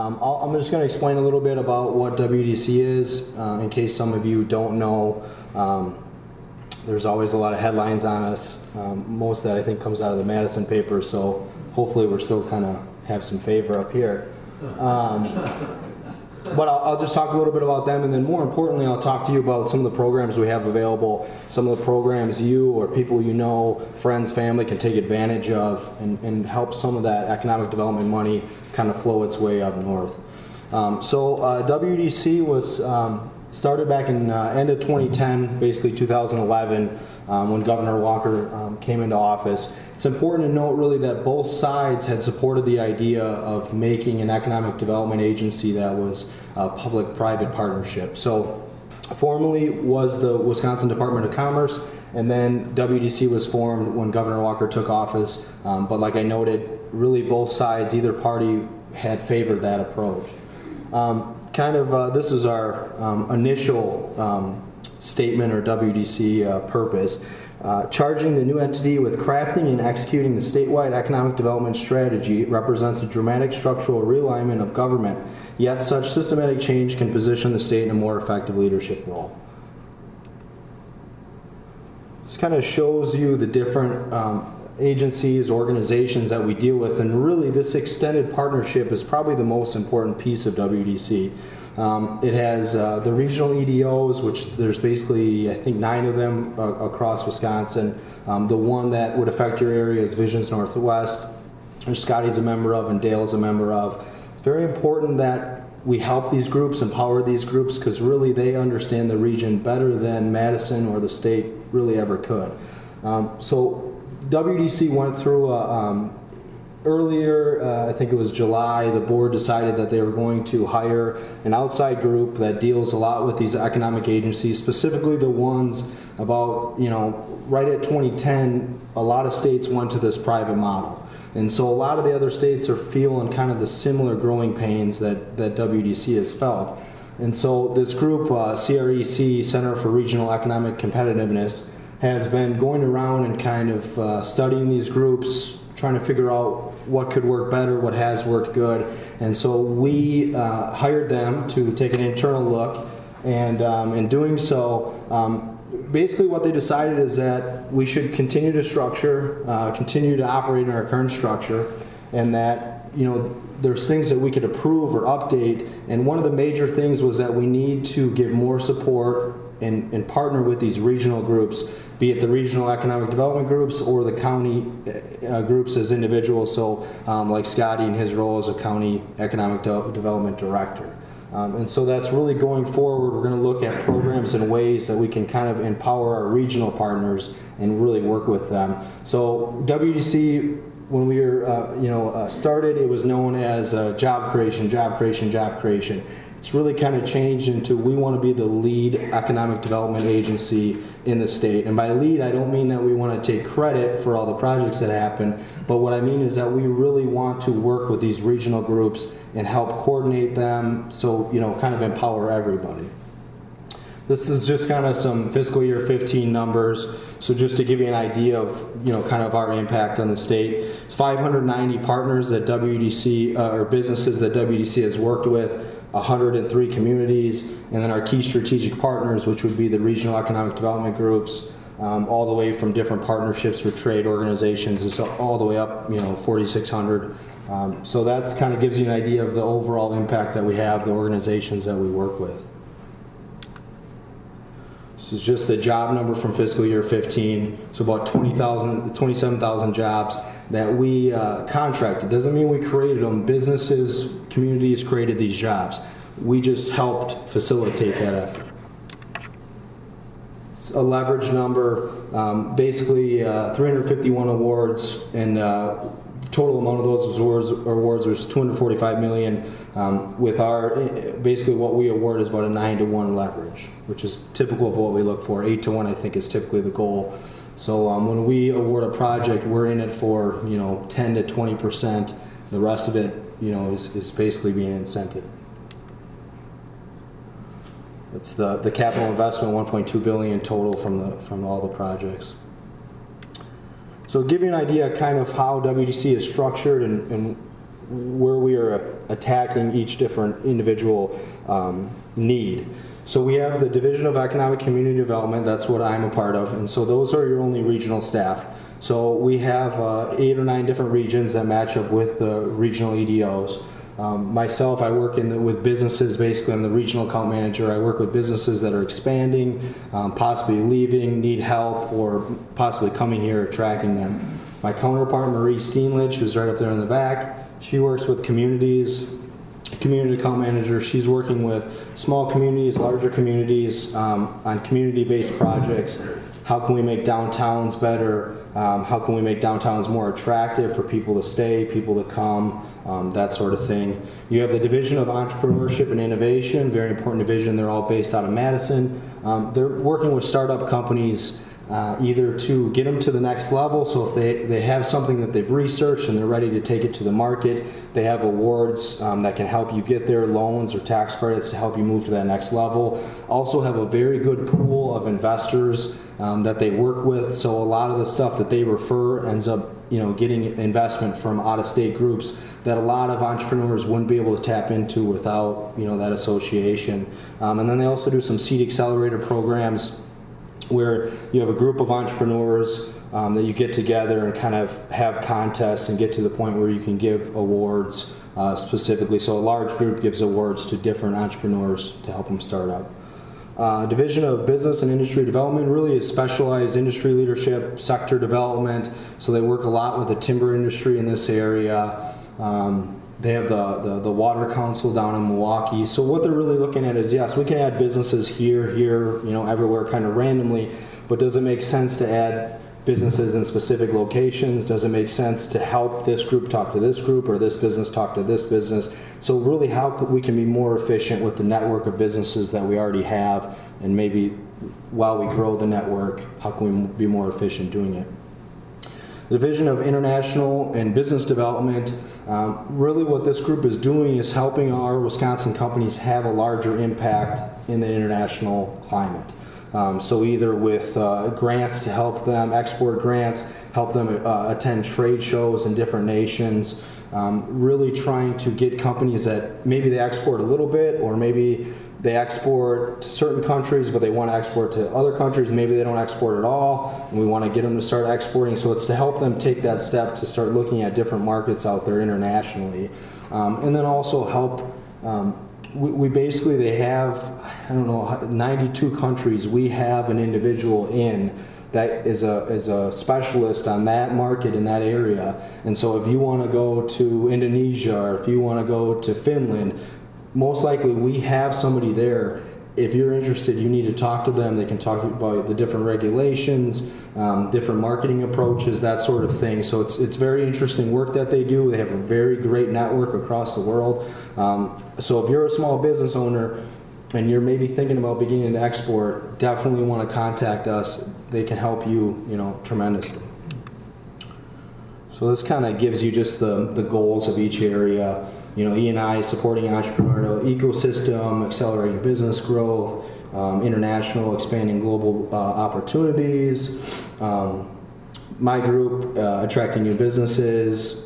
I'm just going to explain a little bit about what WDC is, in case some of you don't know. There's always a lot of headlines on us. Most of that I think comes out of the Madison paper, so hopefully we're still kind of have some favor up here. But I'll just talk a little bit about them, and then more importantly, I'll talk to you about some of the programs we have available, some of the programs you or people you know, friends, family, can take advantage of and help some of that economic development money kind of flow its way up north. WDC was started back in end of 2010, basically 2011, when Governor Walker came into office. It's important to note really that both sides had supported the idea of making an economic development agency that was a public-private partnership. So formerly was the Wisconsin Department of Commerce, and then WDC was formed when Governor Walker took office. But like I noted, really both sides, either party, had favored that approach. This is our initial statement or WDC purpose. Charging the new entity with crafting and executing the statewide economic development strategy represents a dramatic structural realignment of government, yet such systematic change can position the state in a more effective leadership role. This kind of shows you the different agencies, organizations that we deal with, and really this extended partnership is probably the most important piece of WDC. It has the regional EDOs, which there's basically, I think, 9 of them across Wisconsin. The one that would affect your area is Visions Northwest, which Scotty's a member of and Dale's a member of. It's very important that we help these groups, empower these groups, because really they understand the region better than Madison or the state really ever could. So WDC went through earlier, I think it was July, the board decided that they were going to hire an outside group that deals a lot with these economic agencies, specifically the ones about, right at 2010, a lot of states went to this private model. And so a lot of the other states are feeling kind of the similar growing pains that WDC has felt. And so this group, CREC, Center for Regional Economic Competitiveness, has been going around and kind of studying these groups, trying to figure out what could work better, what has worked good. And so we hired them to take an internal look, and in doing so, basically what they decided is that we should continue to structure, continue to operate in our current structure, and that there's things that we could approve or update. And one of the major things was that we need to give more support and partner with these regional groups, be it the regional economic development groups or the county groups as individuals, so like Scotty in his role as a county economic development director. And so that's really going forward. We're going to look at programs and ways that we can kind of empower our regional partners and really work with them. So WDC, when we were started, it was known as job creation, job creation, job creation. It's really kind of changed into we want to be the lead economic development agency in the state. And by lead, I don't mean that we want to take credit for all the projects that happen, but what I mean is that we really want to work with these regional groups and help coordinate them, so kind of empower everybody. This is just kind of some fiscal year 15 numbers. So just to give you an idea of kind of our impact on the state, 590 partners that WDC or businesses that WDC has worked with, 103 communities, and then our key strategic partners, which would be the regional economic development groups, all the way from different partnerships with trade organizations, all the way up 4,600. So that's kind of gives you an idea of the overall impact that we have, the organizations that we work with. This is just the job number from fiscal year 15. So about 27,000 jobs that we contracted. Doesn't mean we created them. Businesses, communities created these jobs. We just helped facilitate that effort. It's a leverage number, basically 351 awards, and total amount of those awards was $245 million. With our, basically what we award is about a 9-to-1 leverage, which is typical of what we look for. 8-to-1 I think is typically the goal. So when we award a project, we're in it for 10 to 20%. The rest of it is basically being incented. It's the capital investment, $1.2 billion total from all the projects. So to give you an idea kind of how WDC is structured and where we are attacking each different individual need. So we have the Division of Economic Community Development, that's what I'm a part of, and so those are your only regional staff. So we have 8 or 9 different regions that match up with the regional EDOs. Myself, I work with businesses. Basically, I'm the regional account manager. I work with businesses that are expanding, possibly leaving, need help, or possibly coming here, attracting them. My counterpart, Marie Steenlich, who's right up there in the back, she works with communities, community account manager. She's working with small communities, larger communities, on community-based projects. How can we make downtowns better? How can we make downtowns more attractive for people to stay, people to come, that sort of thing. You have the Division of Entrepreneurship and Innovation, very important division. They're all based out of Madison. They're working with startup companies either to get them to the next level. So if they have something that they've researched and they're ready to take it to the market, they have awards that can help you get there, loans or tax credits to help you move to that next level. Also have a very good pool of investors that they work with. So a lot of the stuff that they refer ends up getting investment from out-of-state groups that a lot of entrepreneurs wouldn't be able to tap into without that association. And then they also do some seed accelerator programs where you have a group of entrepreneurs that you get together and kind of have contests and get to the point where you can give awards specifically. So a large group gives awards to different entrepreneurs to help them start up. Division of Business and Industry Development really is specialized industry leadership, sector development. So they work a lot with the timber industry in this area. They have the Water Council down in Milwaukee. So what they're really looking at is, yes, we can add businesses here, everywhere kind of randomly, but does it make sense to add businesses in specific locations? Does it make sense to help this group talk to this group or this business talk to this business? So really how we can be more efficient with the network of businesses that we already have, and maybe while we grow the network, how can we be more efficient doing it? The Division of International and Business Development, really what this group is doing is helping our Wisconsin companies have a larger impact in the international climate. So either with grants to help them, export grants, help them attend trade shows in different nations, really trying to get companies that maybe they export a little bit, or maybe they export to certain countries, but they want to export to other countries. Maybe they don't export at all, and we want to get them to start exporting. So it's to help them take that step to start looking at different markets out there internationally. And then also help, we basically, they have, 92 countries we have an individual in that is a specialist on that market in that area. And so if you want to go to Indonesia, or if you want to go to Finland, most likely we have somebody there. If you're interested, you need to talk to them. They can talk about the different regulations, different marketing approaches, that sort of thing. So it's very interesting work that they do. They have a very great network across the world. So if you're a small business owner and you're maybe thinking about beginning to export, definitely want to contact us. They can help you, tremendously. So this kind of gives you just the goals of each area. E&I, supporting entrepreneurial ecosystem, accelerating business growth, international, expanding global opportunities. My group, attracting new businesses,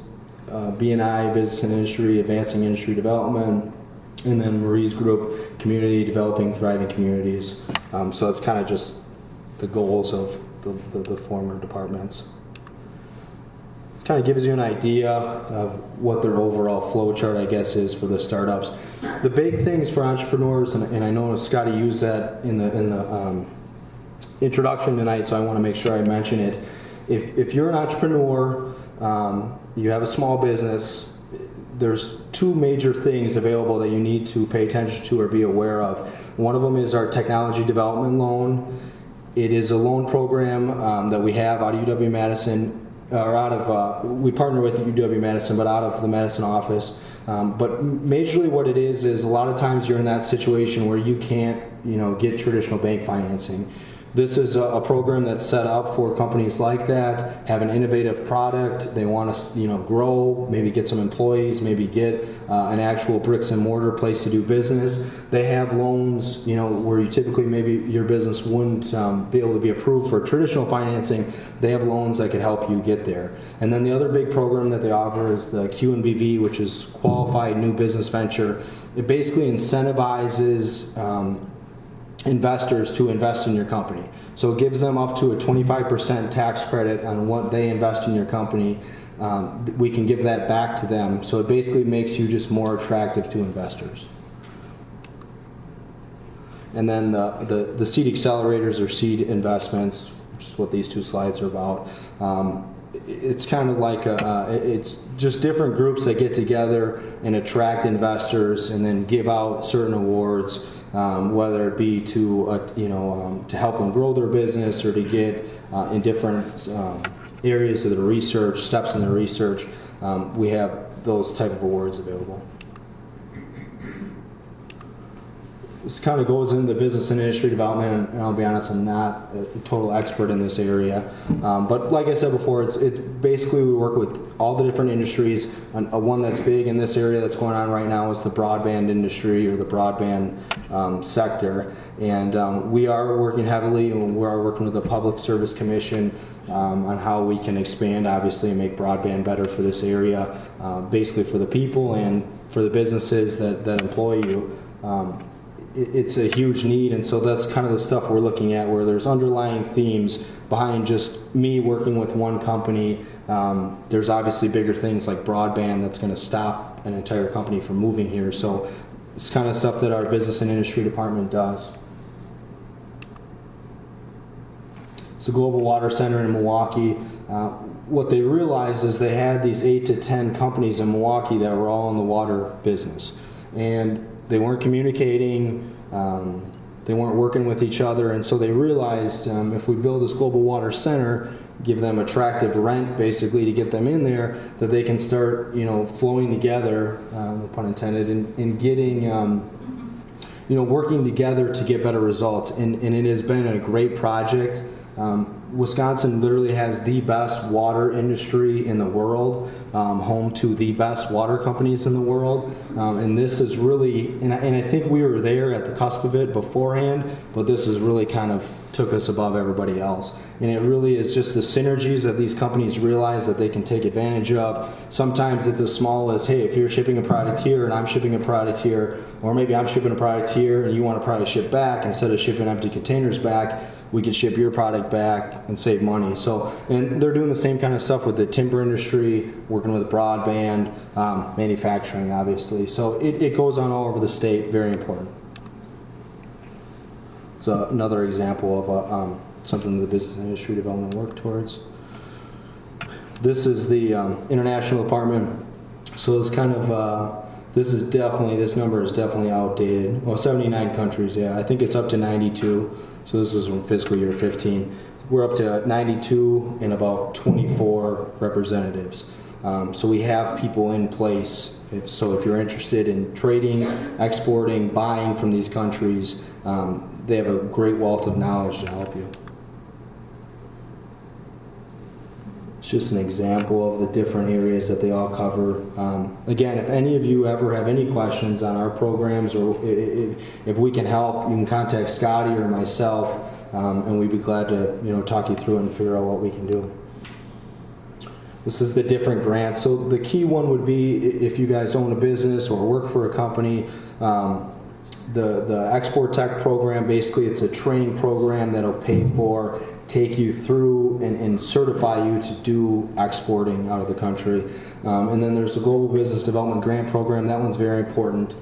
B&I, business and industry, advancing industry development, and then Marie's group, community, developing thriving communities. So it's kind of just the goals of the former departments. Kind of gives you an idea of what their overall flow chart, I guess, is for the startups. The big things for entrepreneurs, and I know Scotty used that in the introduction tonight, so I want to make sure I mention it. If you're an entrepreneur, you have a small business, there's 2 major things available that you need to pay attention to or be aware of. One of them is our technology development loan. It is a loan program that we have out of UW-Madison. We partner with UW-Madison, but out of the Madison office. But majorly what it is a lot of times you're in that situation where you can't, get traditional bank financing. This is a program that's set up for companies like that, have an innovative product, they want to grow, maybe get some employees, maybe get an actual bricks and mortar place to do business. They have loans, where you typically maybe your business wouldn't be able to be approved for traditional financing. They have loans that could help you get there. And then the other big program that they offer is the QNBV, which is Qualified New Business Venture. It basically incentivizes investors to invest in your company. So it gives them up to a 25% tax credit on what they invest in your company. We can give that back to them. So it basically makes you just more attractive to investors. And then the seed accelerators or seed investments, which is what these two slides are about. It's kind of like it's just different groups that get together and attract investors and then give out certain awards, whether it be to to help them grow their business or to get in different areas of their research, steps in their research. We have those type of awards available. This kind of goes into business and industry development, and I'll be honest, I'm not a total expert in this area. But like I said before, it's basically we work with all the different industries. One that's big in this area that's going on right now is the broadband industry or the broadband sector. And we are working heavily, and we are working with the Public Service Commission on how we can expand, obviously, and make broadband better for this area, basically for the people and for the businesses that employ you. It's a huge need, and so that's kind of the stuff we're looking at, where there's underlying themes behind just me working with one company. There's obviously bigger things like broadband that's going to stop an entire company from moving here. So it's kind of stuff that our business and industry department does. It's a Global Water Center in Milwaukee. What they realized is they had these 8 to 10 companies in Milwaukee that were all in the water business, and they weren't communicating, they weren't working with each other, and so they realized if we build this Global Water Center, give them attractive rent basically to get them in there, that they can start flowing together, no pun intended, in getting working together to get better results. And it has been a great project. Wisconsin literally has the best water industry in the world, home to the best water companies in the world, and this is really, and I think we were there at the cusp of it beforehand, but this has really kind of took us above everybody else. And it really is just the synergies that these companies realize that they can take advantage of. Sometimes it's as small as, hey, if you're shipping a product here and I'm shipping a product here, or maybe I'm shipping a product here and you want a product shipped back, instead of shipping empty containers back, we can ship your product back and save money. So, and they're doing the same kind of stuff with the timber industry, working with broadband, manufacturing, obviously. So it goes on all over the state, very important. It's another example of something the business and industry development work towards. This is the international department. So it's kind of, this number is definitely outdated. Well, 79 countries, yeah. I think it's up to 92. So this was from fiscal year 15. We're up to 92 and about 24 representatives. So we have people in place. If you're interested in trading, exporting, buying from these countries, they have a great wealth of knowledge to help you. It's just an example of the different areas that they all cover. Again, if any of you ever have any questions on our programs, or if we can help, you can contact Scotty or myself, and we'd be glad to talk you through it and figure out what we can do. This is the different grants. So the key one would be if you guys own a business or work for a company. The Export Tech program, basically it's a training program that'll pay for, take you through and certify you to do exporting out of the country. And then there's the Global Business Development Grant Program. That one's very important.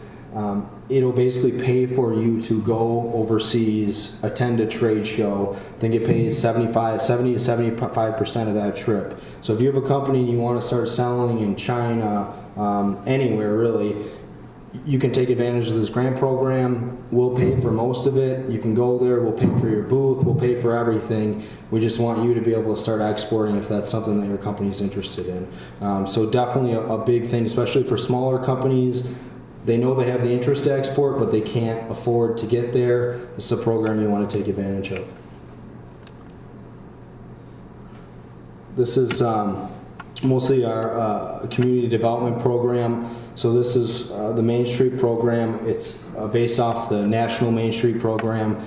It'll basically pay for you to go overseas, attend a trade show, then get paid 70 to 75% of that trip. So if you have a company and you want to start selling in China, anywhere really, you can take advantage of this grant program. We'll pay for most of it. You can go there. We'll pay for your booth. We'll pay for everything. We just want you to be able to start exporting if that's something that your company's interested in. So definitely a big thing, especially for smaller companies. They know they have the interest to export, but they can't afford to get there. This is a program you want to take advantage of. This is mostly our community development program. So this is the Main Street program. It's based off the National Main Street program.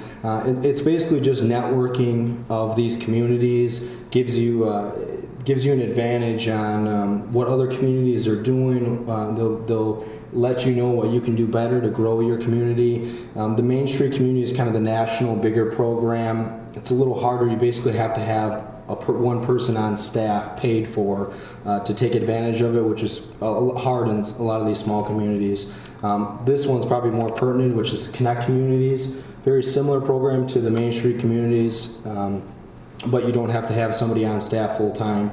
It's basically just networking of these communities, gives you an advantage on what other communities are doing. They'll let you know what you can do better to grow your community. The Main Street community is kind of the national bigger program. It's a little harder. You basically have to have one person on staff paid for to take advantage of it, which is hard in a lot of these small communities. This one's probably more pertinent, which is Connect Communities. Very similar program to the Main Street communities, but you don't have to have somebody on staff full time.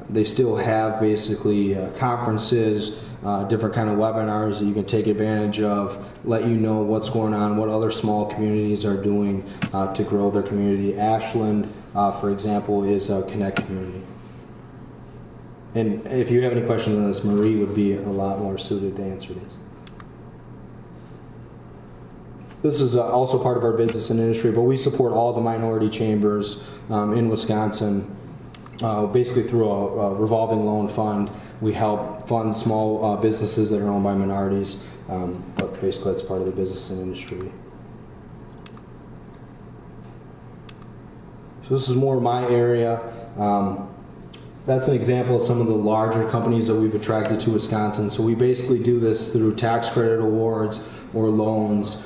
They still have basically conferences, different kind of webinars that you can take advantage of, let you know what's going on, what other small communities are doing to grow their community. Ashland, for example, is a Connect community. And if you have any questions on this, Marie would be a lot more suited to answer these. This is also part of our business and industry, but we support all the minority chambers in Wisconsin. Basically through a revolving loan fund, we help fund small businesses that are owned by minorities, but basically that's part of the business and industry. So this is more my area. That's an example of some of the larger companies that we've attracted to Wisconsin. So we basically do this through tax credit awards or loans.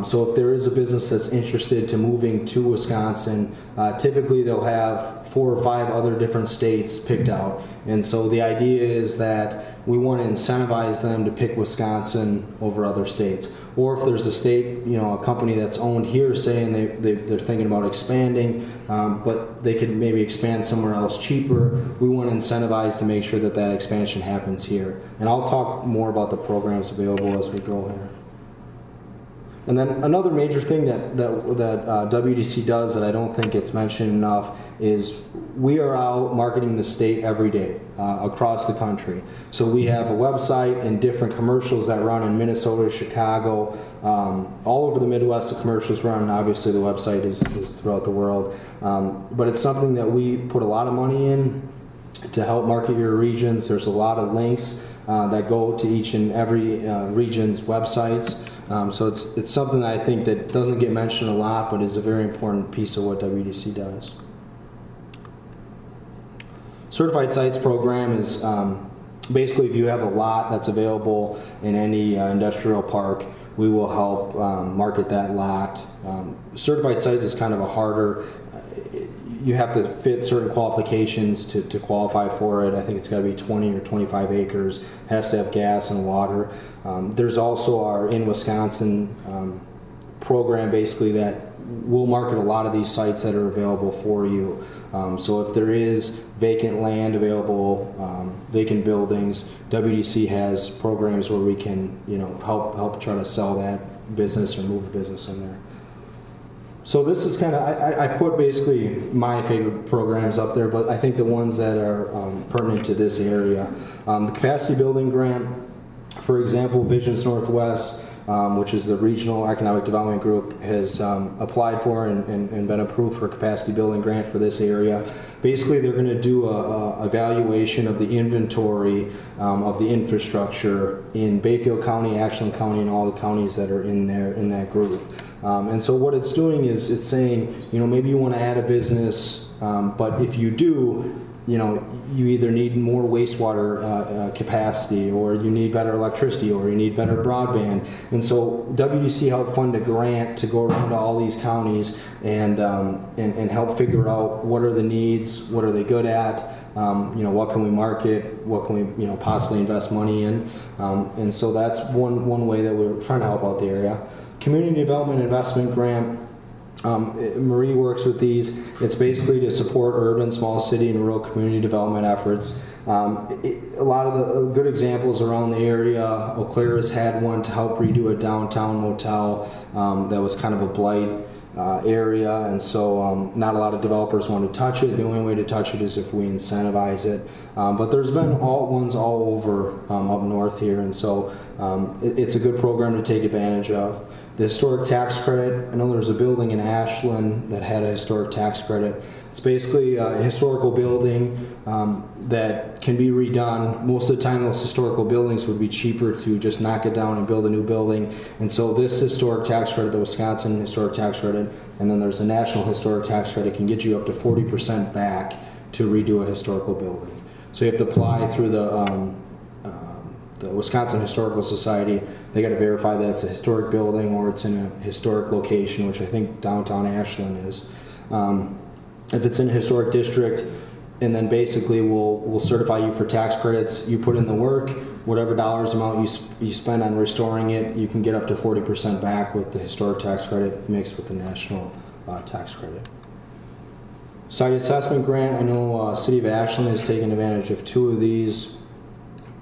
So if there is a business that's interested to moving to Wisconsin, typically they'll have 4 or 5 other different states picked out. And so the idea is that we want to incentivize them to pick Wisconsin over other states. Or if there's a state, a company that's owned here saying they're thinking about expanding, but they could maybe expand somewhere else cheaper, we want to incentivize to make sure that that expansion happens here. And I'll talk more about the programs available as we go here. And then another major thing that WDC does that I don't think it's mentioned enough is we are out marketing the state every day across the country. So we have a website and different commercials that run in Minnesota, Chicago, all over the Midwest. The commercials run, and obviously the website is throughout the world. But it's something that we put a lot of money in to help market your regions. There's a lot of links that go to each and every region's websites. So it's something that I think that doesn't get mentioned a lot, but is a very important piece of what WDC does. Certified Sites program is basically if you have a lot that's available in any industrial park, we will help market that lot. Certified Sites is kind of a harder, you have to fit certain qualifications to qualify for it. I think it's got to be 20 or 25 acres, has to have gas and water. There's also our In Wisconsin program basically that will market a lot of these sites that are available for you. So if there is vacant land available, vacant buildings, WDC has programs where we can help try to sell that business or move a business in there. So this is kind of, I put basically my favorite programs up there, but I think the ones that are pertinent to this area. The Capacity Building Grant, for example, Visions Northwest, which is the Regional Economic Development Group, has applied for and been approved for a capacity building grant for this area. Basically, they're going to do a evaluation of the inventory of the infrastructure in Bayfield County, Ashland County, and all the counties that are in that group. And so what it's doing is it's saying, maybe you want to add a business, but if you do, you either need more wastewater capacity, or you need better electricity, or you need better broadband. And so WDC helped fund a grant to go around to all these counties and help figure out what are the needs, what are they good at, what can we market, what can we possibly invest money in. And so that's one way that we're trying to help out the area. Community Development Investment Grant. Marie works with these. It's basically to support urban, small city, and rural community development efforts. A lot of the good examples around the area, Eau Claire has had one to help redo a downtown motel that was kind of a blight area, and so not a lot of developers want to touch it. The only way to touch it is if we incentivize it. But there's been ones all over up north here, and so it's a good program to take advantage of. The historic tax credit, I know there's a building in Ashland that had a historic tax credit. It's basically a historical building that can be redone. Most of the time those historical buildings would be cheaper to just knock it down and build a new building. And so this historic tax credit, the Wisconsin historic tax credit, and then there's a national historic tax credit, can get you up to 40% back to redo a historical building. So you have to apply through the Wisconsin Historical Society. They got to verify that it's a historic building or it's in a historic location, which I think downtown Ashland is. If it's in a historic district, and then basically we'll certify you for tax credits. You put in the work, whatever dollars amount you spend on restoring it, you can get up to 40% back with the historic tax credit mixed with the national tax credit. Site assessment grant, I know City of Ashland has taken advantage of 2 of these.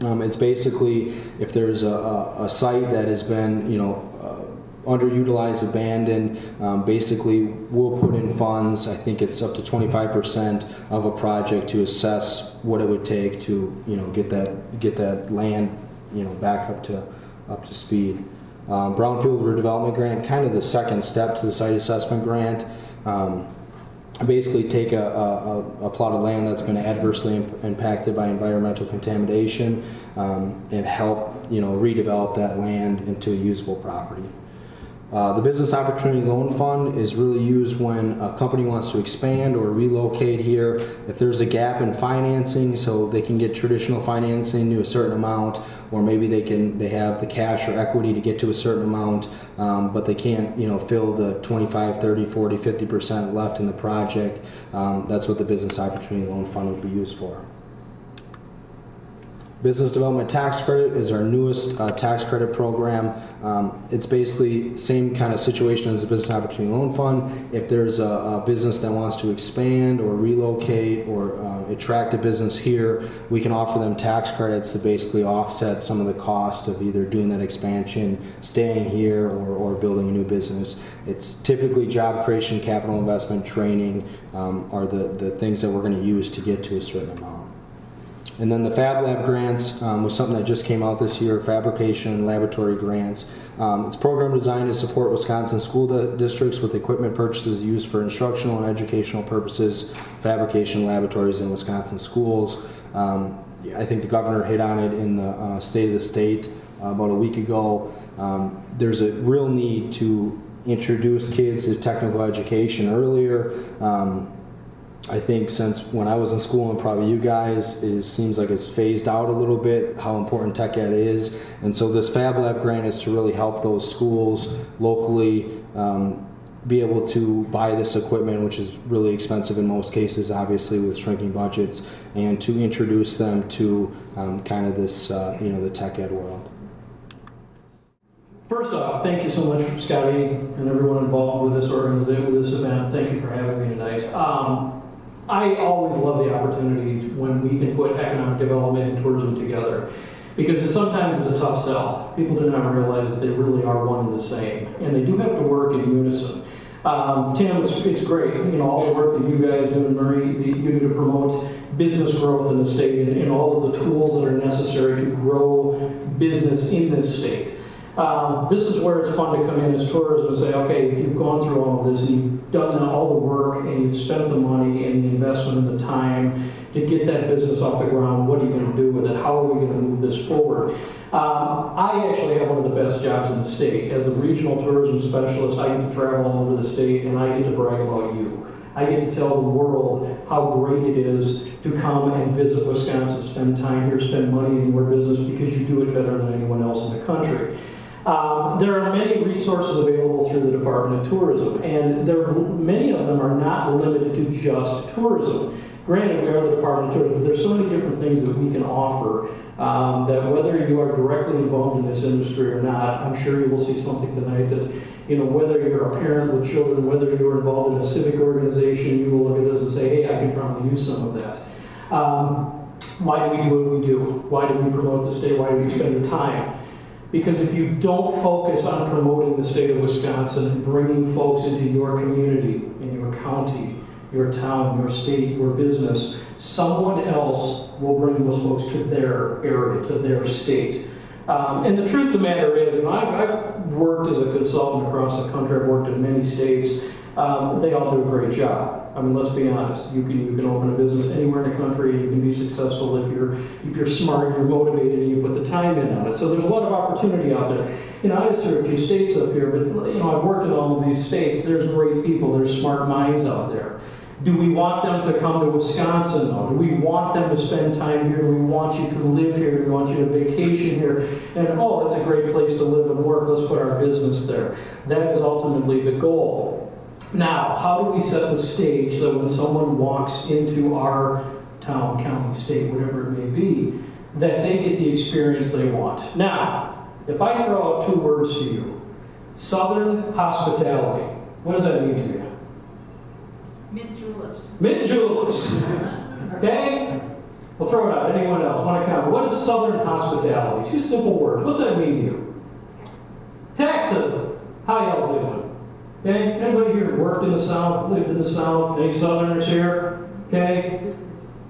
It's basically if there's a site that has been, underutilized, abandoned, basically we'll put in funds. I think it's up to 25% of a project to assess what it would take to, get that land, back up to speed. Brownfield redevelopment grant, kind of the second step to the site assessment grant. Basically take a plot of land that's been adversely impacted by environmental contamination and help redevelop that land into a usable property. The Business Opportunity Loan Fund is really used when a company wants to expand or relocate here. If there's a gap in financing, so they can get traditional financing to a certain amount, or maybe they have the cash or equity to get to a certain amount, but they can't fill the 25, 30, 40, 50% left in the project. That's what the Business Opportunity Loan Fund would be used for. Business Development Tax Credit is our newest tax credit program. It's basically same kind of situation as the Business Opportunity Loan Fund. If there's a business that wants to expand or relocate or attract a business here, we can offer them tax credits to basically offset some of the cost of either doing that expansion, staying here, or building a new business. It's typically job creation, capital investment, training are the things that we're going to use to get to a certain amount. And then the Fab Lab grants was something that just came out this year, fabrication and laboratory grants. It's a program designed to support Wisconsin school districts with equipment purchases used for instructional and educational purposes, fabrication laboratories in Wisconsin schools. I think the governor hit on it in the State of the State about a week ago. There's a real need to introduce kids to technical education earlier. I think since when I was in school, and probably you guys, it seems like it's phased out a little bit how important tech ed is. And so this Fab Lab grant is to really help those schools locally be able to buy this equipment, which is really expensive in most cases, obviously with shrinking budgets, and to introduce them to kind of this, the tech ed world. First off, thank you so much, Scotty, and everyone involved with this organization, with this event. Thank you for having me tonight. I always love the opportunity when we can put economic development and tourism together, because sometimes it's a tough sell. People do not realize that they really are one and the same, and they do have to work in unison. Tim, it's great, all the work that you guys do, and Murray, you do to promote business growth in the state and all of the tools that are necessary to grow business in this state. This is where it's fun to come in as tourism and say, okay, if you've gone through all of this and you've done all the work and you've spent the money and the investment and the time to get that business off the ground, what are you going to do with it? How are we going to move this forward? I actually have one of the best jobs in the state. As a regional tourism specialist, I get to travel all over the state and I get to brag about you. I get to tell the world how great it is to come and visit Wisconsin, spend time here, spend money in your business, because you do it better than anyone else in the country. There are many resources available through the Department of Tourism, and many of them are not limited to just tourism. Granted, we are the Department of Tourism, but there's so many different things that we can offer that whether you are directly involved in this industry or not, I'm sure you will see something tonight that, whether you're a parent with children, whether you're involved in a civic organization, you will look at this and say, hey, I can probably use some of that. Why do we do what we do? Why do we promote the state? Why do we spend the time? Because if you don't focus on promoting the state of Wisconsin and bringing folks into your community, in your county, your town, your state, your business, someone else will bring those folks to their area, to their state. And the truth of the matter is, and I've worked as a consultant across the country, I've worked in many states, they all do a great job. I mean, let's be honest. You can open a business anywhere in the country. You can be successful if you're smart, you're motivated, and you put the time in on it. So there's a lot of opportunity out there. I just serve a few states up here, but I've worked in all of these states. There's great people. There's smart minds out there. Do we want them to come to Wisconsin, though? Do we want them to spend time here? Do we want you to live here? Do we want you to vacation here? And, oh, it's a great place to live and work. Let's put our business there. That is ultimately the goal. Now, how do we set the stage so when someone walks into our town, county, state, whatever it may be, that they get the experience they want? Now, if I throw out two words to you, Southern hospitality, what does that mean to you? Mint juleps. Mint juleps. Okay? We'll throw it out. Anyone else want to comment? What is Southern hospitality? Two simple words. What's that mean to you? Texas. How y'all doing? Okay? Anybody here worked in the South, lived in the South? Any Southerners here? Okay?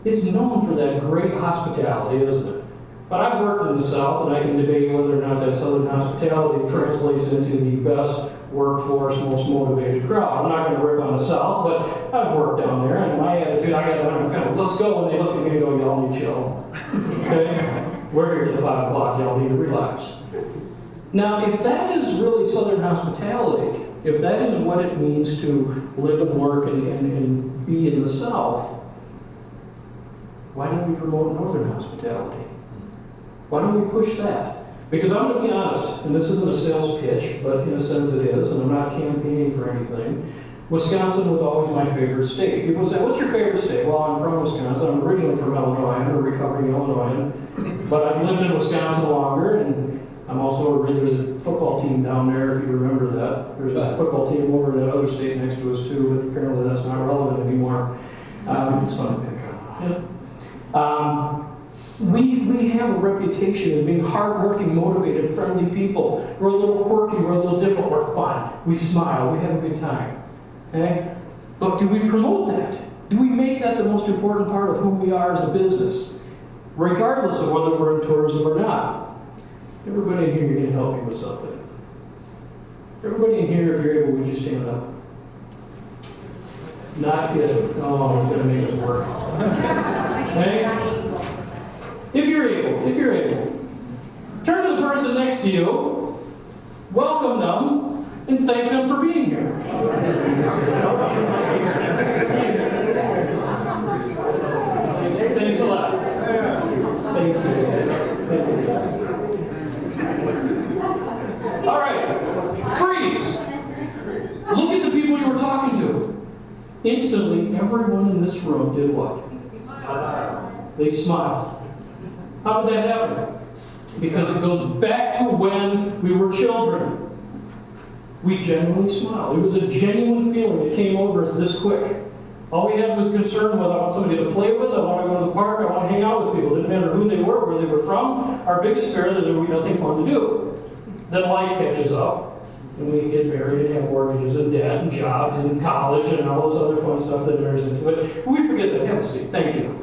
It's known for that great hospitality, isn't it? But I've worked in the South, and I can debate whether or not that Southern hospitality translates into the best workforce, most motivated crowd. I'm not going to rip on the South, but I've worked down there, and my attitude, I'm kind of, let's go, and they look at me and go, y'all need to chill. Okay? We're here till 5 o'clock, y'all need to relax. Now, if that is really Southern hospitality, if that is what it means to live and work and be in the South, why don't we promote Northern hospitality? Why don't we push that? Because I'm going to be honest, and this isn't a sales pitch, but in a sense it is, and I'm not campaigning for anything. Wisconsin was always my favorite state. People say, what's your favorite state? Well, I'm from Wisconsin. I'm originally from Illinois. I'm a recovering Illinoisan. But I've lived in Wisconsin longer, and I'm also, there's a football team down there, if you remember that. There's a football team over in that other state next to us too, but apparently that's not relevant anymore. It's fun to pick on. We have a reputation as being hardworking, motivated, friendly people. We're a little quirky, we're a little different, we're fun. We smile, we have a good time. Okay? But do we promote that? Do we make that the most important part of who we are as a business? Regardless of whether we're in tourism or not. Everybody in here, you're going to help me with something. Everybody in here, if you're able, would you stand up? Not kidding. Oh, it's going to make us work. Okay? If you're able, turn to the person next to you, welcome them, and thank them for being here. Thanks a lot. Thank you. All right, freeze. Look at the people you were talking to. Instantly, everyone in this room did what? They smiled. How did that happen? Because it goes back to when we were children. We genuinely smiled. It was a genuine feeling that came over us this quick. All we had was concern was I want somebody to play with, I want to go to the park, I want to hang out with people. It didn't matter who they were, where they were from. Our biggest fear is that there would be nothing fun to do. Then life catches up, and we get married and have mortgages and debt and jobs and college and all this other fun stuff that enters into it. But we forget that. Have a seat. Thank you.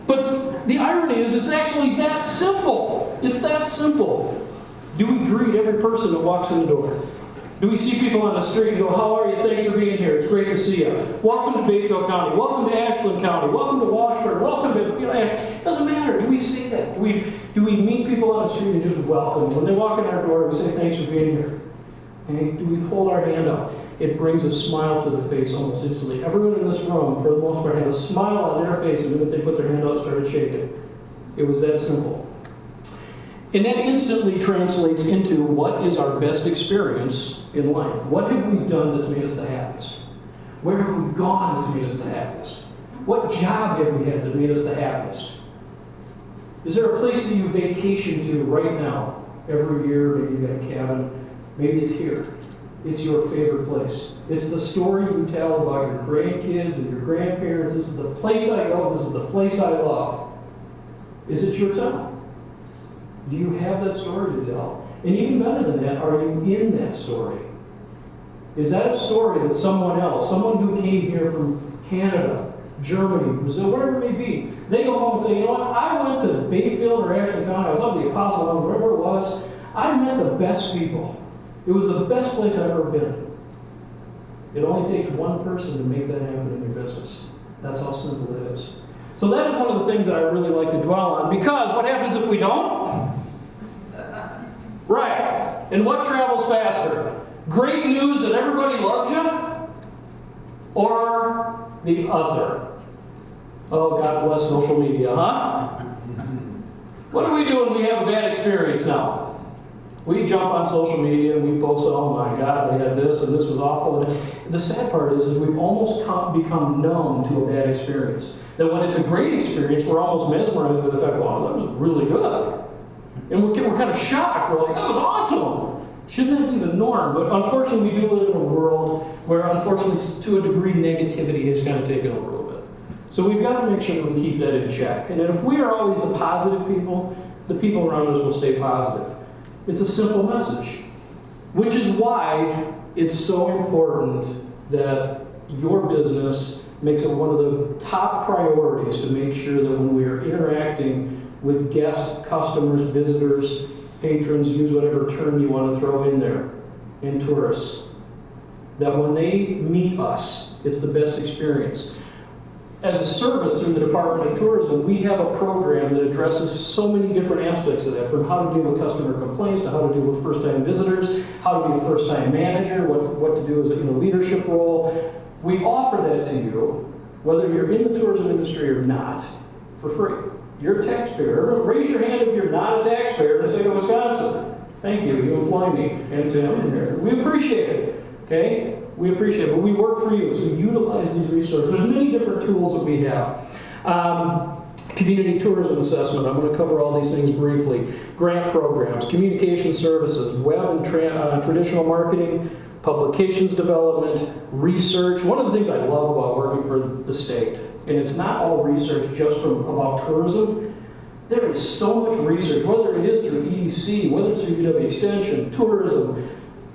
But the irony is it's actually that simple. It's that simple. Do we greet every person that walks in the door? Do we see people on the street and go, how are you? Thanks for being here. It's great to see you. Welcome to Bayfield County. Welcome to Ashland County. Welcome to Washburn. Welcome to, It doesn't matter. Do we say that? Do we meet people on the street and just welcome them? When they walk in our door, we say, thanks for being here. Okay? Do we hold our hand up? It brings a smile to the face almost instantly. Everyone in this room, for the most part, had a smile on their face the minute they put their hand up and started shaking. It was that simple. And that instantly translates into what is our best experience in life? What have we done that's made us the happiest? Where have we gone that's made us the happiest? What job have we had that made us the happiest? Is there a place that you vacation to right now? Every year, maybe you've got a cabin. Maybe it's here. It's your favorite place. It's the story you tell about your grandkids and your grandparents. This is the place I go. This is the place I love. Is it your town? Do you have that story to tell? And even better than that, are you in that story? Is that a story that someone else, someone who came here from Canada, Germany, Brazil, wherever it may be, They go home and say, you know what, I went to Bayfield or Ashley County, I was up at the Apostle One, wherever it was, I met the best people. It was the best place I've ever been. It only takes one person to make that happen in your business. That's how simple it is. So that is one of the things that I really like to dwell on, because what happens if we don't? Right. And what travels faster? Great news that everybody loves you? Or the other? Oh, God bless social media, huh? What do we do when we have a bad experience now? We jump on social media and we post, oh my God, they had this and this was awful. And the sad part is we've almost become numb to a bad experience. That when it's a great experience, we're almost mesmerized with the fact, wow, that was really good. And we're kind of shocked. We're like, that was awesome. Shouldn't that be the norm? But unfortunately, we do live in a world where, unfortunately, to a degree, negativity has kind of taken over a little bit. So we've got to make sure that we keep that in check. And that if we are always the positive people, the people around us will stay positive. It's a simple message, which is why it's so important that your business makes it one of the top priorities to make sure that when we are interacting with guests, customers, visitors, patrons, use whatever term you want to throw in there, and tourists, that when they meet us, it's the best experience. As a service through the Department of Tourism, we have a program that addresses so many different aspects of that, from how to deal with customer complaints, to how to deal with first-time visitors, how to be a first-time manager, what to do as a leadership role. We offer that to you, whether you're in the tourism industry or not, for free. You're a taxpayer. Raise your hand if you're not a taxpayer in the state of Wisconsin. Thank you. You employ me and Tim here. We appreciate it. Okay? We appreciate it, but we work for you, so utilize these resources. There's many different tools that we have. Community tourism assessment, I'm going to cover all these things briefly. Grant programs, communication services, web and traditional marketing, publications development, research. One of the things I love about working for the state, and it's not all research just about tourism, there is so much research, whether it is through EDC, whether it's through UW Extension, tourism,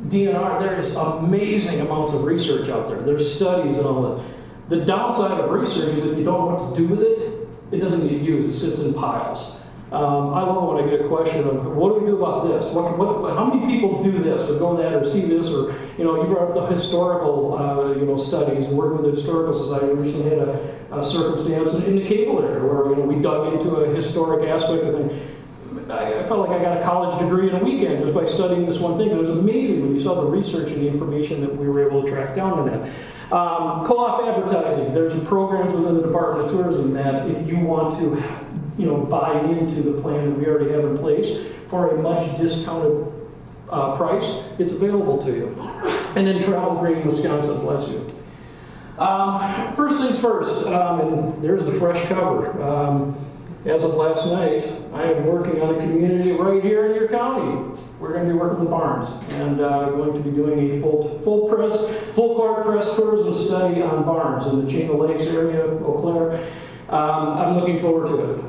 DNR, there is amazing amounts of research out there. There's studies and all this. The downside of research is if you don't know what to do with it, it doesn't get used. It sits in piles. I love when I get a question of, what do we do about this? How many people do this, or go that, or see this, or, you brought up the historical, studies, and working with the Historical Society. We recently had a circumstance in the cable area where, we dug into a historic aspect of things. I felt like I got a college degree in a weekend just by studying this one thing. It was amazing when you saw the research and the information that we were able to track down on that. Co-op advertising. There's programs within the Department of Tourism that if you want to, buy into the plan that we already have in place for a much discounted price, it's available to you. And then Travel Green Wisconsin, bless you. First things first, and there's the fresh cover. As of last night, I am working on a community right here in your county. We're going to be working with Barnes and going to be doing a full court press tourism study on Barnes in the Chino Lakes area, Eau Claire. I'm looking forward to it.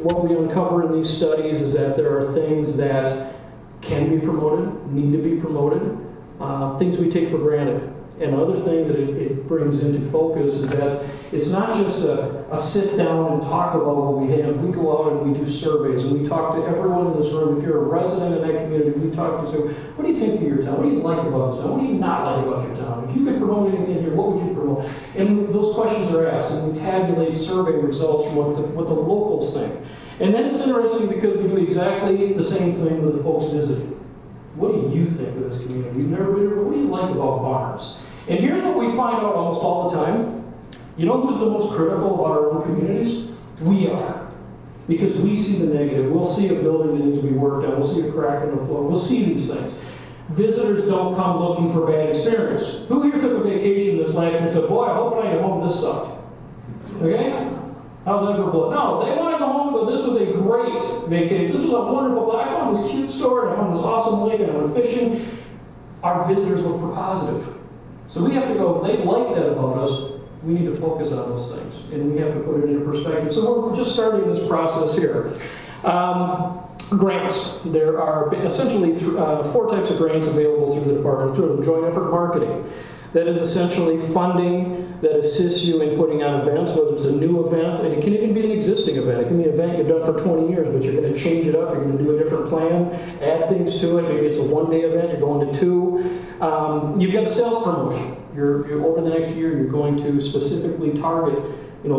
What we uncover in these studies is that there are things that can be promoted, need to be promoted, things we take for granted. Another thing that it brings into focus is that it's not just a sit down and talk about what we have. We go out and we do surveys and we talk to everyone in this room. If you're a resident in that community, we talk to you and say, what do you think of your town? What do you like about your town? What do you not like about your town? If you could promote anything here, what would you promote? And those questions are asked, and we tabulate survey results from what the locals think. And then it's interesting because we do exactly the same thing with the folks visiting. What do you think of this community? You've never been here, what do you like about Barnes? And here's what we find out almost all the time. You know who's the most critical about our own communities? We are. Because we see the negative. We'll see a building that needs to be worked on. We'll see a crack in the floor. We'll see these things. Visitors don't come looking for bad experience. Who here took a vacation this last year and said, boy, I hope when I get home this sucked? Okay? How's that for blood? No, they want to go home and go, this was a great vacation. This was a wonderful, I found this cute store, and I found this awesome lake, and I went fishing. Our visitors look for positive. So we have to go, if they like that about us, we need to focus on those things, and we have to put it into perspective. So we're just starting this process here. Grants. There are essentially 4 types of grants available through the Department of Tourism. Joint effort marketing. That is essentially funding that assists you in putting on events, whether it's a new event, and it can even be an existing event. It can be an event you've done for 20 years, but you're going to change it up, you're going to do a different plan, add things to it. Maybe it's a one-day event, you're going to two. You've got a sales promotion. You're over the next year, you're going to specifically target,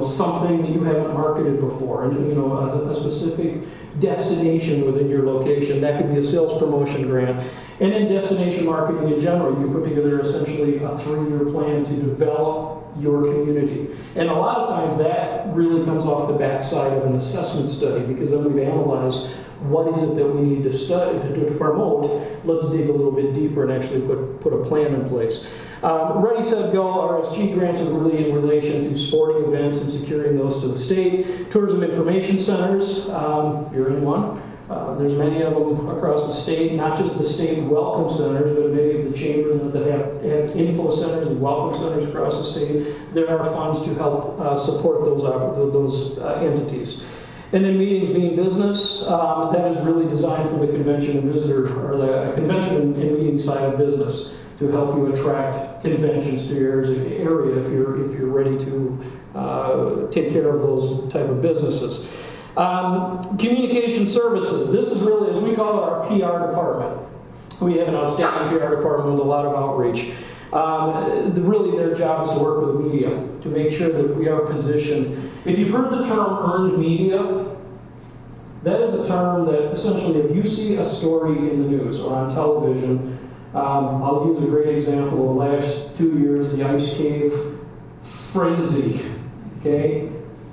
something that you haven't marketed before, and a specific destination within your location. That could be a sales promotion grant. And then destination marketing in general, you put together essentially a 3-year plan to develop your community. And a lot of times that really comes off the backside of an assessment study, because then we've analyzed what is it that we need to study to promote. Let's dig a little bit deeper and actually put a plan in place. Ready, Set, Go RSG grants are really in relation to sporting events and securing those to the state. Tourism information centers, you're in one. There's many of them across the state, not just the state welcome centers, but many of the chambers that have info centers and welcome centers across the state. There are funds to help support those entities. And then meetings being business, that is really designed for the convention and visitor, or the convention and meeting side of business, to help you attract conventions to your area if you're ready to take care of those type of businesses. Communication services. This is really, as we call it, our PR department. We have an outstanding PR department with a lot of outreach. Really, their job is to work with the media to make sure that we are positioned. If you've heard the term earned media, that is a term that essentially, if you see a story in the news or on television, I'll use a great example. The last 2 years, the ice cave frenzy, okay?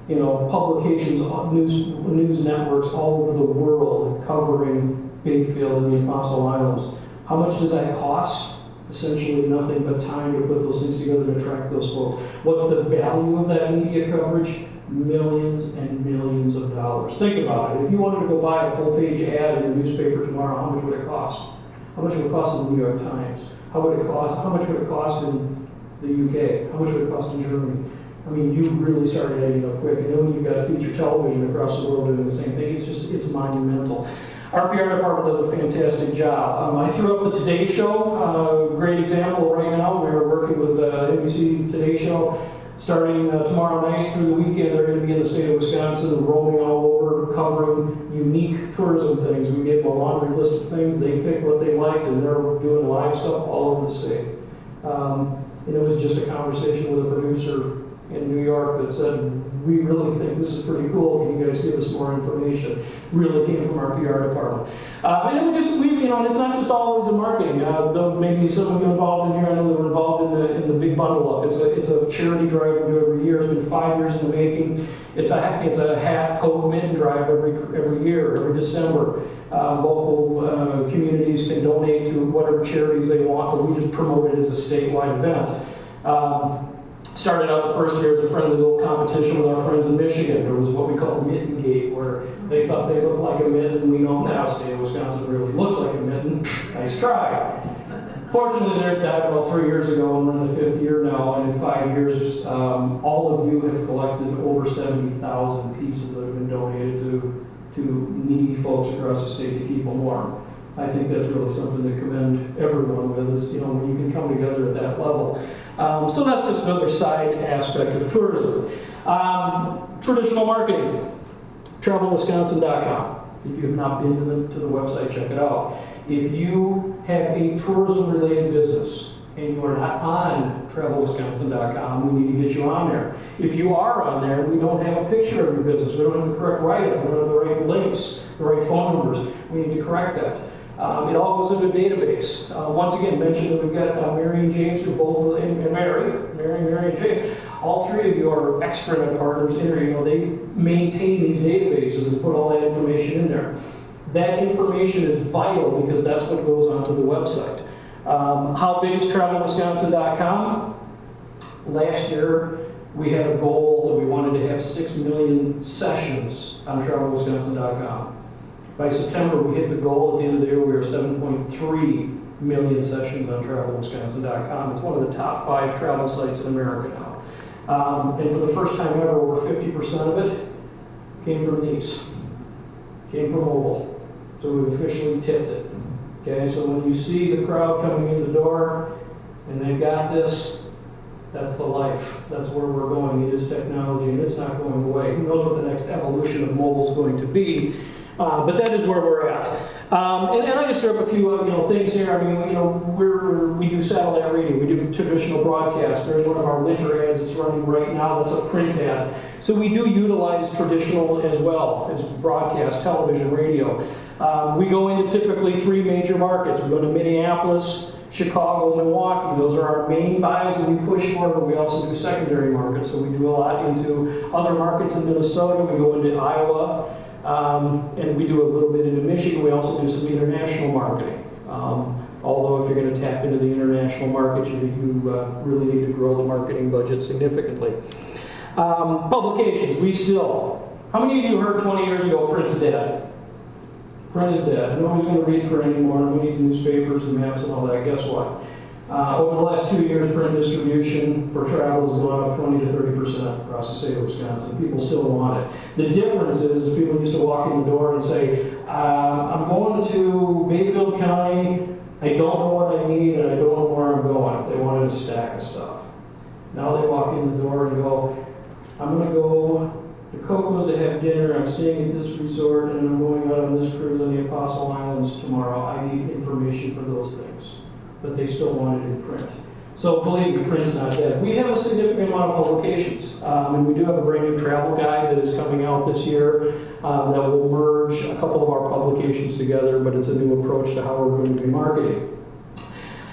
Publications, news networks all over the world covering Bayfield and the Apostle Islands. How much does that cost? Essentially nothing but time to put those things together to attract those folks. What's the value of that media coverage? Millions and millions of dollars. Think about it. If you wanted to go buy a full-page ad in a newspaper tomorrow, how much would it cost? How much would it cost in the New York Times? How much would it cost in the UK? How much would it cost in Germany? I mean, you really started adding up quick. And then when you've got feature television across the world doing the same thing, it's monumental. Our PR department does a fantastic job. I threw up the Today Show, great example right now. We're working with NBC Today Show. Starting tomorrow night through the weekend, they're going to be in the state of Wisconsin, roaming all over, covering unique tourism things. We gave them a laundry list of things. They pick what they liked, and they're doing live stuff all over the state. And it was just a conversation with a producer in New York that said, we really think this is pretty cool. Can you guys give us more information? Really came from our PR department. And it's not just always in marketing. Though maybe some of you involved in here, I know they were involved in the Big Bundle Up. It's a charity drive we do every year. It's been 5 years in the making. It's a hat, coat, mitten drive every year, every December. Local communities can donate to whatever charities they want, but we just promote it as a statewide event. Started out the first year as a friendly little competition with our friends in Michigan. There was what we call Mitten Gate, where they thought they looked like a mitten, and we know now state of Wisconsin really looks like a mitten. Nice try. Fortunately, theirs died about 3 years ago, and we're in the 5th year now, and in 5 years, all of you have collected over 70,000 pieces that have been donated to needy folks across the state to keep them warm. I think that's really something to commend everyone with, is when you can come together at that level. So that's just another side aspect of tourism. Traditional marketing, travelwisconsin.com. If you have not been to the website, check it out. If you have a tourism-related business and you are not on travelwisconsin.com, we need to get you on there. If you are on there, we don't have a picture of your business. We don't have the correct write-up. We don't have the right links, the right phone numbers. We need to correct that. It all goes into a database. Once again, mentioned that we've got Mary and James, who both, and Mary and James. All three of you are extranet partners in there. They maintain these databases and put all that information in there. That information is vital because that's what goes onto the website. How big is travelwisconsin.com? Last year, we had a goal that we wanted to have 6 million sessions on travelwisconsin.com. By September, we hit the goal. At the end of the year, we were 7.3 million sessions on travelwisconsin.com. It's one of the top 5 travel sites in America now. And for the first time ever, over 50% of it came from these, came from mobile. So we've officially tipped it. Okay, so when you see the crowd coming in the door, and they've got this. That's the life. That's where we're going. It is technology, and it's not going away. Who knows what the next evolution of mobile is going to be? But that is where we're at. And I just threw up a few things here. I mean, we do satellite radio, we do traditional broadcast. There's one of our winter ads that's running right now. That's a print ad. So we do utilize traditional as well as broadcast, television, radio. We go into typically 3 major markets. We go to Minneapolis, Chicago, Milwaukee. Those are our main buys that we push for, but we also do secondary markets. So we do a lot into other markets in Minnesota. We go into Iowa. And we do a little bit into Michigan. We also do some international marketing. Although if you're going to tap into the international market, you really need to grow the marketing budget significantly. Publications, how many of you heard 20 years ago print's dead? Print is dead. Nobody's going to read print anymore. Nobody's newspapers and maps and all that. Guess what? Over the last 2 years, print distribution for travel has gone up 20 to 30% across the state of Wisconsin. People still want it. The difference is people used to walk in the door and say, I'm going to Bayfield County, I don't know what I need, and I don't know where I'm going. They wanted a stack of stuff. Now they walk in the door and go, I'm going to go to Coco's to have dinner, I'm staying at this resort, and I'm going out on this cruise on the Apostle Islands tomorrow. I need information for those things. But they still want it in print. So believe me, print's not dead. We have a significant amount of publications, and we do have a brand new travel guide that is coming out this year that will merge a couple of our publications together, but it's a new approach to how we're going to be marketing.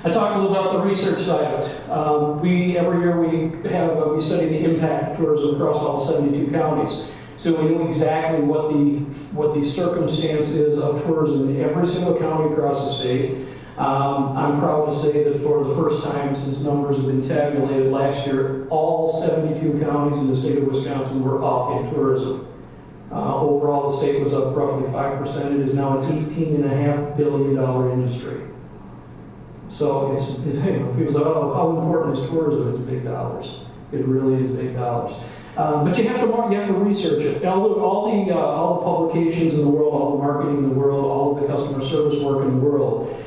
I talked a little about the research side of it. Every year we study the impact of tourism across all 72 counties. So we know exactly what the circumstance is of tourism in every single county across the state. I'm proud to say that for the first time since numbers have been tabulated last year, all 72 counties in the state of Wisconsin were up in tourism. Overall, the state was up roughly 5%. It is now an $18.5 billion industry. So people say, oh, how important is tourism? It's big dollars. It really is big dollars. But you have to research it. All the publications in the world, all the marketing in the world, all of the customer service work in the world,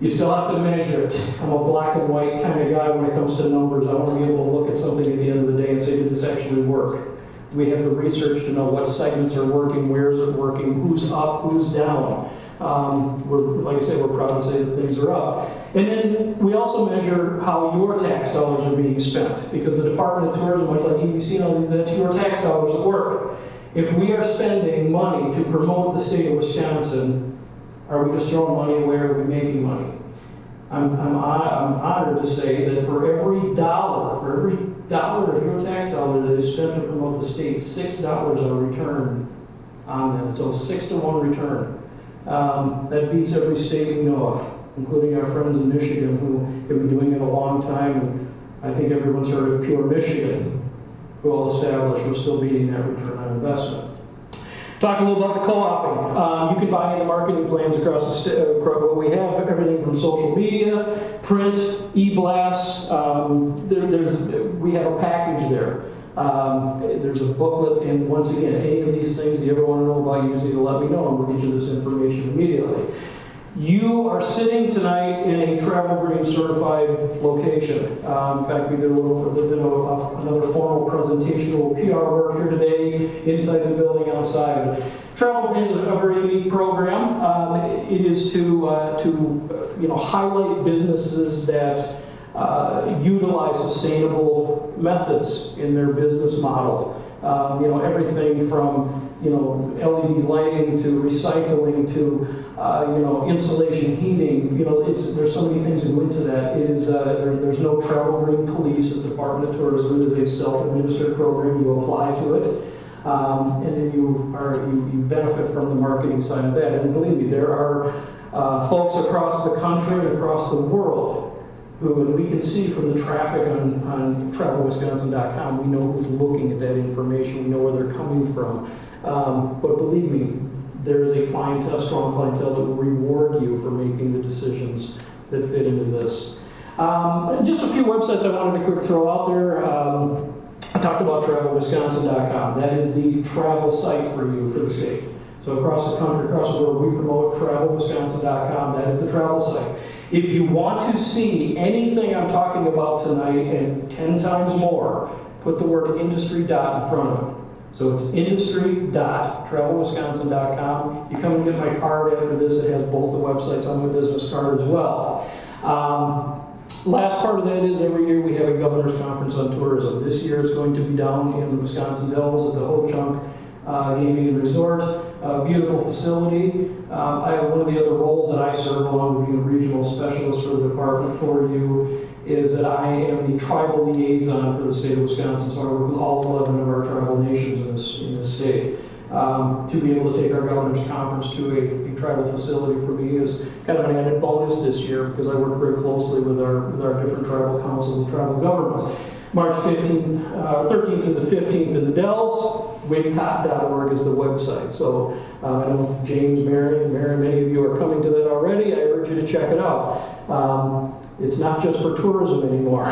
you still have to measure it. I'm a black and white kind of guy when it comes to numbers. I want to be able to look at something at the end of the day and say, did this actually work? We have the research to know what segments are working, where is it working, who's up, who's down. Like I said, we're proud to say that things are up. And then we also measure how your tax dollars are being spent, because the Department of Tourism, much like EDC, that's your tax dollars at work. If we are spending money to promote the state of Wisconsin, are we just throwing money away, or are we making money? I'm honored to say that for every dollar of your tax dollar that is spent to promote the state, $6 are returned on that. So 6 to 1 return. That beats every state we know of, including our friends in Michigan who have been doing it a long time. And I think everyone's heard of Pure Michigan, well established. We're still beating that return on investment. Talk a little about the co-oping. You can buy into marketing plans across the state. We have everything from social media, print, e-blasts. We have a package there. There's a booklet, and once again, any of these things you ever want to know about, you just need to let me know, and we'll get you this information immediately. You are sitting tonight in a Travel Green certified location. In fact, we did another formal presentation, a little PR work here today, inside the building, outside. Travel Green is a very unique program. It is to highlight businesses that utilize sustainable methods in their business model. Everything from LED lighting to recycling to insulation heating. There's so many things that go into that. There's no Travel Green Police at the Department of Tourism. It is a self-administered program. You apply to it, and then you benefit from the marketing side of that. And believe me, there are folks across the country and across the world who, and we can see from the traffic on travelwisconsin.com, we know who's looking at that information. We know where they're coming from. But believe me, there is a strong clientele that will reward you for making the decisions that fit into this. Just a few websites I wanted to quick throw out there. I talked about travelwisconsin.com. That is the travel site for you for the state. So across the country, across the world, we promote travelwisconsin.com. That is the travel site. If you want to see anything I'm talking about tonight and 10 times more, put the word industry dot in front of it. So it's industry.travelwisconsin.com. You come and get my card after this. It has both the websites on my business card as well. Last part of that is every year we have a governor's conference on tourism. This year it's going to be down in the Wisconsin Dells at the Ho Chunk Gaming and Resort. Beautiful facility. One of the other roles that I serve, along with being a regional specialist for the department for you, is that I am the tribal liaison for the state of Wisconsin. So I work with all 11 of our tribal nations in this state. To be able to take our governor's conference to a tribal facility for me is kind of an added bonus this year because I work very closely with our different tribal councils and tribal governments. March 13th through the 15th in the Dells. WINCOT.org is the website. So I know James, Mary, many of you are coming to that already. I urge you to check it out. It's not just for tourism anymore.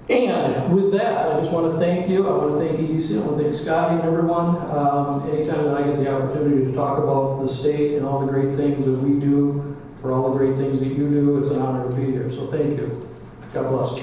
And with that, I just want to thank you. I want to thank EDC. I want to thank Scotty and everyone. Anytime that I get the opportunity to talk about the state and all the great things that we do, for all the great things that you do, it's an honor to be here. So thank you. God bless.